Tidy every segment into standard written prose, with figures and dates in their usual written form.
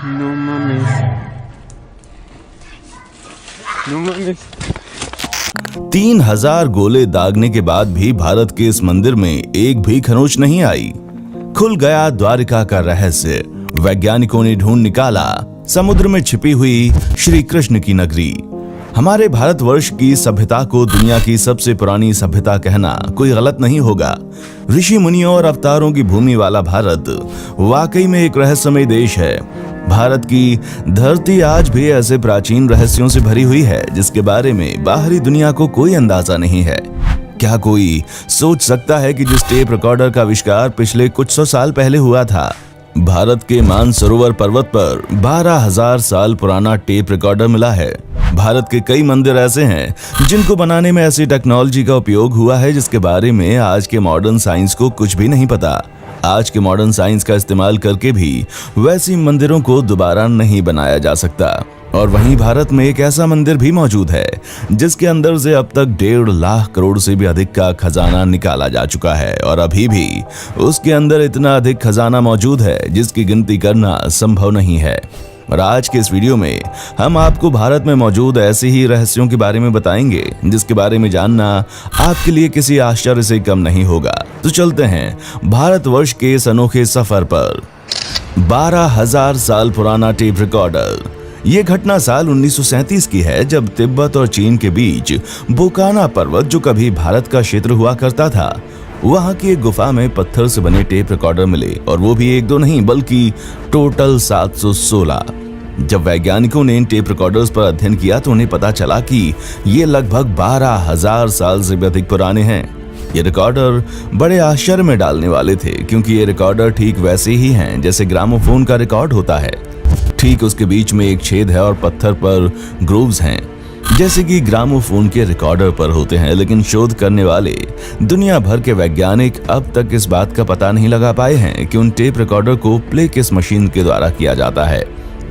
No mames. No mames. 3000 गोले दागने के बाद भी भारत के इस मंदिर में एक भी खरोंच नहीं आई। खुल गया द्वारिका का रहस्य। वैज्ञानिकों ने ढूंढ निकाला समुद्र में छिपी हुई श्री कृष्ण की नगरी। हमारे भारतवर्ष की सभ्यता को दुनिया की सबसे पुरानी सभ्यता कहना कोई गलत नहीं होगा। ऋषि मुनियों और अवतारों की भूमि वाला भारत वाकई में एक रहस्यमय देश है। भारत की धरती आज भी ऐसे प्राचीन रहस्यों से भरी हुई है जिसके बारे में बाहरी दुनिया को कोई अंदाजा नहीं है। क्या कोई सोच सकता है कि जिस टेप रिकॉर्डर का आविष्कार पिछले कुछ सौ साल पहले हुआ था, भारत के मानसरोवर पर्वत पर 12,000 साल पुराना टेप रिकॉर्डर मिला है। भारत के कई मंदिर ऐसे हैं जिनको बनाने में ऐसी टेक्नोलॉजी का उपयोग हुआ है जिसके बारे में आज के मॉडर्न साइंस को कुछ भी नहीं पता। आज के मॉडर्न साइंस का इस्तेमाल करके भी वैसी मंदिरों को दोबारा नहीं बनाया जा सकता। और वहीं भारत में एक ऐसा मंदिर भी मौजूद है जिसके अंदर से अब तक 1.5 लाख करोड़ से भी अधिक का खजाना निकाला जा चुका है और अभी भी उसके अंदर इतना अधिक खजाना मौजूद है जिसकी गिनती करना संभव नहीं है। और आज के इस वीडियो में हम आपको भारत में मौजूद ऐसे ही रहस्यों के बारे में बताएंगे जिसके बारे में जानना आपके लिए किसी आश्चर्य से कम नहीं होगा। तो चलते हैं भारतवर्ष के इस अनोखे सफर पर। 12,000 साल पुराना टेप रिकॉर्डर। ये घटना साल 1937 की है जब तिब्बत और चीन के बीच बोकाना पर्वत, जो कभी भारत का क्षेत्र हुआ करता था, वहां की एक गुफा में पत्थर से बने टेप रिकॉर्डर मिले। और वो भी एक दो नहीं बल्कि टोटल 716। जब वैज्ञानिकों ने इन टेप रिकॉर्डर्स पर अध्ययन किया तो उन्हें पता चला कि ये लगभग 12,000 साल से भी अधिक पुराने हैं। ये रिकॉर्डर बड़े आश्चर्य में डालने वाले थे क्योंकि ये रिकॉर्डर ठीक वैसे ही हैं जैसे ग्रामोफोन का रिकॉर्ड होता है। ठीक उसके बीच में एक छेद है और पत्थर पर ग्रूव्स हैं जैसे कि ग्रामोफोन के रिकॉर्डर पर होते हैं। लेकिन शोध करने वाले दुनिया भर के वैज्ञानिक अब तक इस बात का पता नहीं लगा पाए हैं कि उन टेप रिकॉर्डर को प्ले किस मशीन के द्वारा किया जाता है।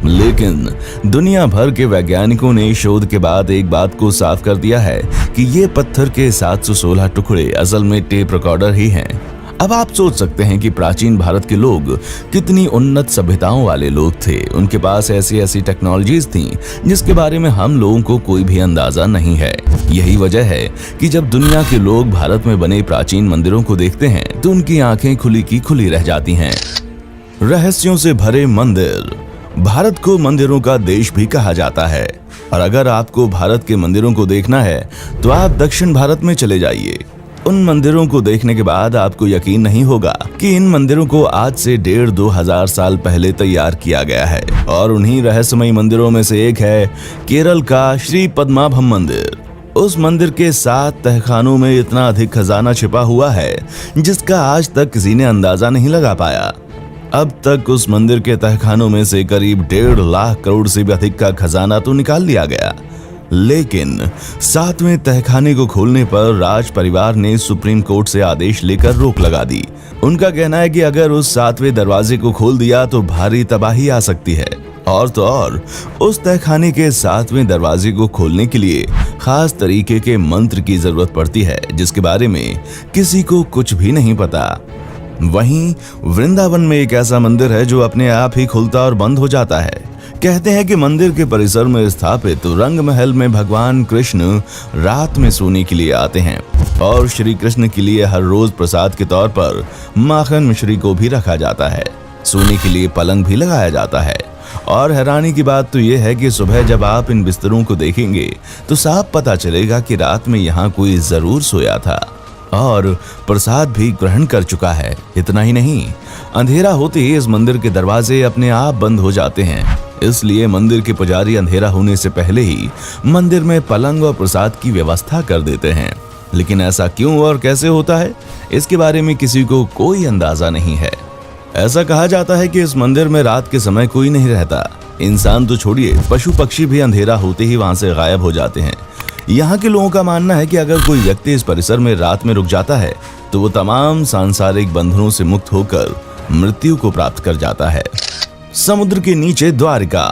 लेकिन दुनिया भर के वैज्ञानिकों ने शोध के बाद एक बात को साफ कर दिया है कि ये पत्थर के 716 टुकड़े असल में टेप रिकॉर्डर ही हैं। अब आप सोच सकते हैं कि प्राचीन भारत के लोग कितनी उन्नत सभ्यताओं वाले लोग थे। उनके पास ऐसी ऐसी टेक्नोलॉजीज थी जिसके बारे में हम लोगों को कोई भी अंदाजा नहीं है। यही वजह है कि जब दुनिया के लोग भारत में बने प्राचीन मंदिरों को देखते हैं तो उनकी आंखें खुली की खुली रह जाती हैं। रहस्यों से भरे मंदिर। भारत को मंदिरों का देश भी कहा जाता है और अगर आपको भारत के मंदिरों को देखना है तो आप दक्षिण भारत में चले जाइए। उन मंदिरों को देखने के बाद आपको यकीन नहीं होगा कि इन मंदिरों को आज से 1,500-2 हजार साल पहले तैयार किया गया है। और उन्हीं रहस्यमयी मंदिरों में से एक है केरल का श्री पद्मनाभम मंदिर। उस मंदिर के 7 तहखानों में इतना अधिक खजाना छिपा हुआ है जिसका आज तक किसी ने अंदाजा नहीं लगा पाया। अब तक उस मंदिर के तहखानों में से करीब 1.5 लाख करोड़ से भी अधिक का खजाना तो निकाल लिया गया, लेकिन 7वें तहखाने को खोलने पर राज परिवार ने सुप्रीम कोर्ट से आदेश लेकर रोक लगा दी। उनका कहना है कि अगर उस 7वें दरवाजे को खोल दिया तो भारी तबाही आ सकती है। और तो और उस तहखाने के 7वें दरवाजे को खोलने के लिए खास तरीके के मंत्र की जरूरत पड़ती है जिसके बारे में किसी को कुछ भी नहीं पता। वहीं वृंदावन में एक ऐसा मंदिर है जो अपने आप ही खुलता और बंद हो जाता है। कहते हैं कि मंदिर के परिसर में स्थापित रंग महल में भगवान कृष्ण रात में सोने के लिए आते हैं और श्री कृष्ण के लिए हर रोज प्रसाद के तौर पर माखन मिश्री को भी रखा जाता है। सोने के लिए पलंग भी लगाया जाता है। और हैरानी की बात तो यह है कि सुबह जब आप इन बिस्तरों को देखेंगे तो साफ पता चलेगा कि रात में यहाँ कोई जरूर सोया था और प्रसाद भी ग्रहण कर चुका है। इतना ही नहीं, अंधेरा होते ही इस मंदिर के दरवाजे अपने आप बंद हो जाते हैं। इसलिए मंदिर के पुजारी अंधेरा होने से पहले ही मंदिर में पलंग और प्रसाद की व्यवस्था कर देते हैं। लेकिन ऐसा क्यों और कैसे होता है, इसके बारे में किसी को कोई अंदाजा नहीं है। ऐसा कहा जाता है कि इस मंदिर में रात के समय कोई नहीं रहता। इंसान तो छोड़िए, पशु पक्षी भी अंधेरा होते ही वहां से गायब हो जाते हैं। यहाँ के लोगों का मानना है कि अगर कोई व्यक्ति इस परिसर में रात में रुक जाता है तो वो तमाम सांसारिक बंधनों से मुक्त होकर मृत्यु को प्राप्त कर जाता है। समुद्र के नीचे द्वारिका।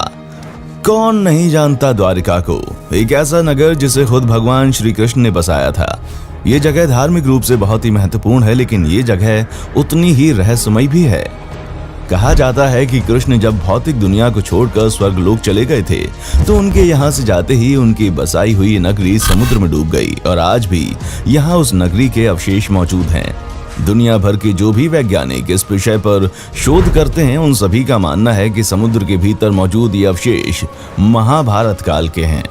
कौन नहीं जानता द्वारिका को, एक ऐसा नगर जिसे खुद भगवान श्री कृष्ण ने बसाया था। ये जगह धार्मिक रूप से बहुत ही महत्वपूर्ण है, लेकिन ये जगह उतनी ही रहस्यमयी भी है। कहा जाता है कि कृष्ण जब भौतिक दुनिया को छोड़कर स्वर्गलोक चले गए थे तो उनके यहाँ से जाते ही उनकी बसाई हुई नगरी समुद्र में डूब गई और आज भी यहाँ उस नगरी के अवशेष मौजूद हैं। दुनिया भर के जो भी वैज्ञानिक इस विषय पर शोध करते हैं उन सभी का मानना है कि समुद्र के भीतर मौजूद ये अवशेष महाभारत काल के हैं।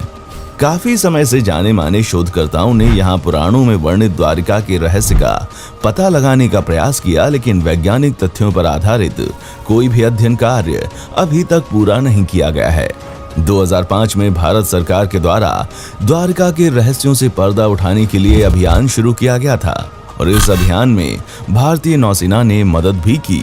काफी समय से जाने माने शोधकर्ताओं ने यहाँ पुराणों में वर्णित द्वारिका के रहस्य का पता लगाने का प्रयास किया, लेकिन वैज्ञानिक तथ्यों पर आधारित कोई भी अध्ययन कार्य अभी तक पूरा नहीं किया गया है। 2005 में भारत सरकार के द्वारा द्वारिका के रहस्यों से पर्दा उठाने के लिए अभियान शुरू किया गया था और इस अभियान में भारतीय नौसेना ने मदद भी की।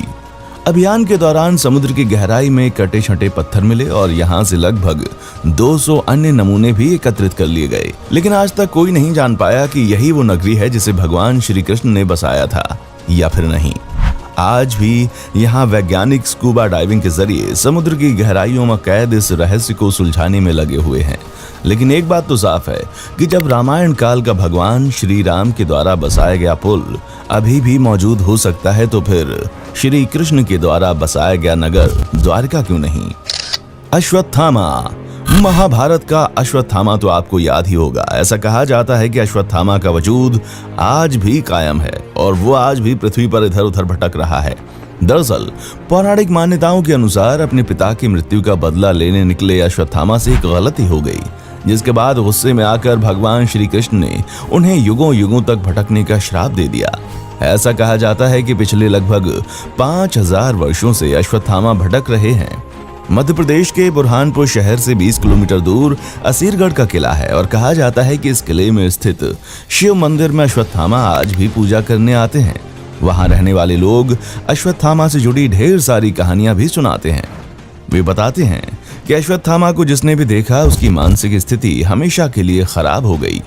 अभियान के दौरान समुद्र की गहराई में कटे छटे पत्थर मिले और यहाँ से लगभग 200 अन्य नमूने भी एकत्रित कर लिए गए, लेकिन आज तक कोई नहीं जान पाया कि यही वो नगरी है जिसे भगवान श्री कृष्ण ने बसाया था या फिर नहीं। आज भी यहाँ वैज्ञानिक स्कूबा डाइविंग के जरिए समुद्र की गहराइयों में कैद इस रहस्य को सुलझाने में लगे हुए हैं। लेकिन एक बात तो साफ है कि जब रामायण काल का भगवान श्री राम के द्वारा बसाया गया पुल अभी भी मौजूद हो सकता है तो फिर श्री कृष्ण के द्वारा बसाया गया नगर द्वारका क्यों नहीं। अश्वत्थामा। महाभारत का अश्वत्थामा तो आपको याद ही होगा। ऐसा कहा जाता है कि अश्वत्थामा का वजूद आज भी कायम है और वो आज भी पृथ्वी पर इधर उधर भटक रहा है। दरअसल पौराणिक मान्यताओं के अनुसार अपने पिता की मृत्यु का बदला लेने निकले अश्वत्थामा से एक गलती हो गई, जिसके बाद गुस्से में आकर भगवान श्री कृष्ण ने उन्हें युगों युगों तक भटकने का श्राप दे दिया। ऐसा कहा जाता है कि पिछले लगभग 5000 वर्षों से अश्वत्थामा भटक रहे हैं। मध्य प्रदेश के बुरहानपुर शहर से 20 किलोमीटर दूर असीरगढ़ का किला है और कहा जाता है कि इस किले में स्थित शिव मंदिर में अश्वत्थामा आज भी पूजा करने आते हैं। वहां रहने वाले लोग अश्वत्थामा से जुड़ी ढेर सारी कहानियां भी सुनाते हैं। वे बताते हैं कि अश्वत्थामा को जिसने भी देखा उसकी मानसिक स्थिति हमेशा के लिए खराब हो गई।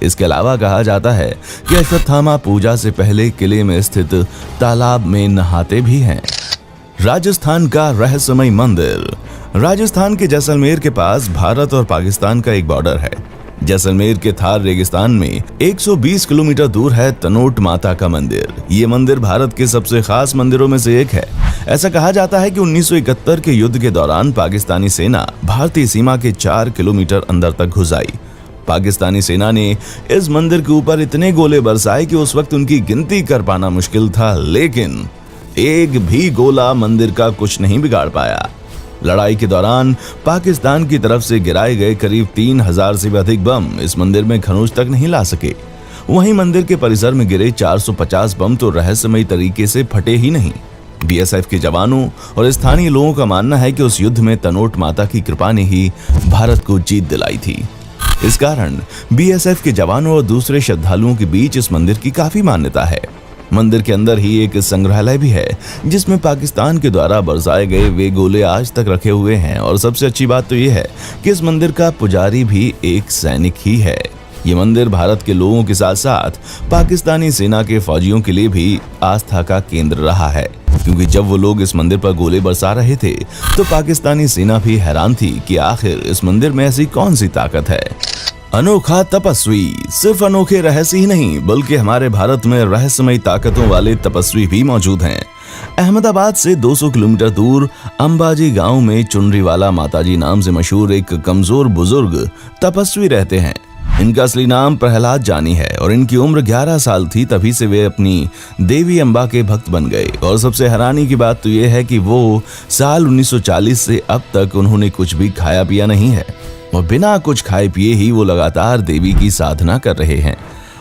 इसके अलावा कहा जाता है कि अश्वत्थामा पूजा से पहले किले में स्थित तालाब में नहाते भी हैं। राजस्थान का रहस्यमय मंदिर। राजस्थान के जैसलमेर के पास भारत और पाकिस्तान का एक बॉर्डर है। जैसलमेर के थार रेगिस्तान में 120 किलोमीटर दूर है तनोट माता का मंदिर। ये मंदिर भारत के सबसे खास मंदिरों में से एक है। ऐसा कहा जाता है कि 1971 के युद्ध के दौरान पाकिस्तानी सेना भारतीय सीमा के 4 किलोमीटर अंदर तक घुस आई। पाकिस्तानी सेना ने इस मंदिर के ऊपर इतने गोले बरसाए कि उस वक्त उनकी गिनती कर पाना मुश्किल था, लेकिन एक भी गोला मंदिर का कुछ नहीं बिगाड़ पाया। लड़ाई के दौरान पाकिस्तान की तरफ से गिराए गए करीब 3000 से भी अधिक बम इस मंदिर में खरोंच तक नहीं ला सके। वहीं मंदिर के परिसर में गिरे 450 बम तो रहस्यमय तरीके से फटे ही नहीं। बीएसएफ के जवानों और स्थानीय लोगों का मानना है कि उस युद्ध में तनोट माता की कृपा ने ही भारत को जीत दिलाई थी। इस कारण बीएसएफ के जवानों और दूसरे श्रद्धालुओं के बीच इस मंदिर की काफी मान्यता है। मंदिर के अंदर ही एक संग्रहालय भी है जिसमें पाकिस्तान के द्वारा बरसाए गए वे गोले आज तक रखे हुए हैं और सबसे अच्छी बात तो यह है कि इस मंदिर का पुजारी भी एक सैनिक ही है। ये मंदिर भारत के लोगों के साथ साथ पाकिस्तानी सेना के फौजियों के लिए भी आस्था का केंद्र रहा है, क्योंकि जब वो लोग इस मंदिर पर गोले बरसा रहे थे तो पाकिस्तानी सेना भी हैरान थी कि आखिर इस मंदिर में ऐसी कौन सी ताकत है। अनोखा तपस्वी। सिर्फ अनोखे रहस्य ही नहीं बल्कि हमारे भारत में रहस्यमय ताकतों वाले तपस्वी भी मौजूद हैं। अहमदाबाद से 200 किलोमीटर दूर अंबाजी गांव में चुनरीवाला माताजी नाम से मशहूर एक कमजोर बुजुर्ग तपस्वी रहते हैं। इनका असली नाम प्रहलाद जानी है और इनकी उम्र 11 साल थी। तभी से वे अपनी देवी अम्बा के भक्त बन गए और सबसे हैरानी की बात तो यह है कि वो साल 1940 से अब तक उन्होंने कुछ भी खाया पिया नहीं है और बिना कुछ खाए पिए ही वो लगातार देवी की साधना कर रहे हैं।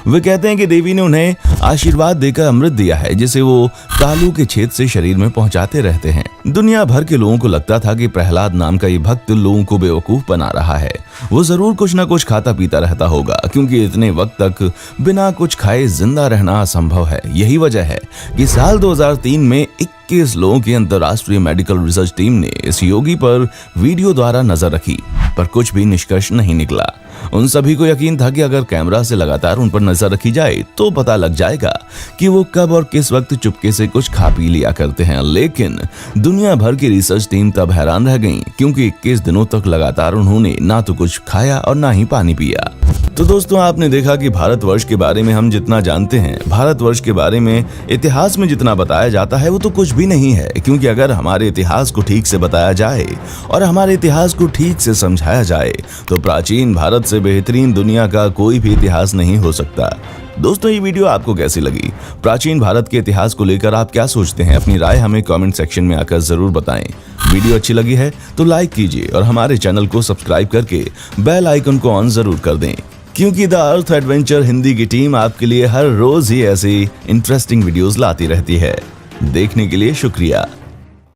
वे कहते हैं कि देवी ने उन्हें आशीर्वाद देकर अमृत दिया है जिसे वो तालू के छेद से शरीर में पहुंचाते रहते हैं। दुनिया भर के लोगों को लगता था कि प्रहलाद नाम का ये भक्त लोगों को बेवकूफ बना रहा है। वो जरूर कुछ न कुछ खाता पीता रहता होगा, क्योंकि इतने वक्त तक बिना कुछ खाए जिंदा रहना असंभव है। यही वजह है कि साल 2003 में 21 लोगों की अंतर्राष्ट्रीय मेडिकल रिसर्च टीम ने इस योगी पर वीडियो द्वारा नजर रखी, पर कुछ भी निष्कर्ष नहीं निकला। उन सभी को यकीन था कि अगर कैमरा से लगातार उन पर नजर रखी जाए तो पता लग जाएगा कि वो कब और किस वक्त चुपके से कुछ खा पी लिया करते हैं। लेकिन दुनिया भर की रिसर्च टीम तब हैरान रह गई, क्योंकि 21 दिनों तक लगातार उन्होंने ना तो कुछ खाया और ना ही पानी पिया। तो दोस्तों, आपने देखा कि भारतवर्ष के बारे में हम जितना जानते हैं, भारतवर्ष के बारे में इतिहास में जितना बताया जाता है वो तो कुछ भी नहीं है। क्योंकि अगर हमारे इतिहास को ठीक से बताया जाए और हमारे इतिहास को ठीक से समझाया जाए तो प्राचीन भारत से बेहतरीन दुनिया का कोई भी इतिहास नहीं हो सकता। दोस्तों, ये वीडियो आपको कैसी लगी? प्राचीन भारत के इतिहास को लेकर आप क्या सोचते हैं? अपनी राय हमें कमेंट सेक्शन में आकर जरूर बताएं। वीडियो अच्छी लगी है तो लाइक कीजिए और हमारे चैनल को सब्सक्राइब करके बेल आइकन को ऑन जरूर कर दें, क्योंकि द अर्थ एडवेंचर हिंदी की टीम आपके लिए हर रोज ही ऐसी इंटरेस्टिंग वीडियोस लाती रहती है। देखने के लिए शुक्रिया।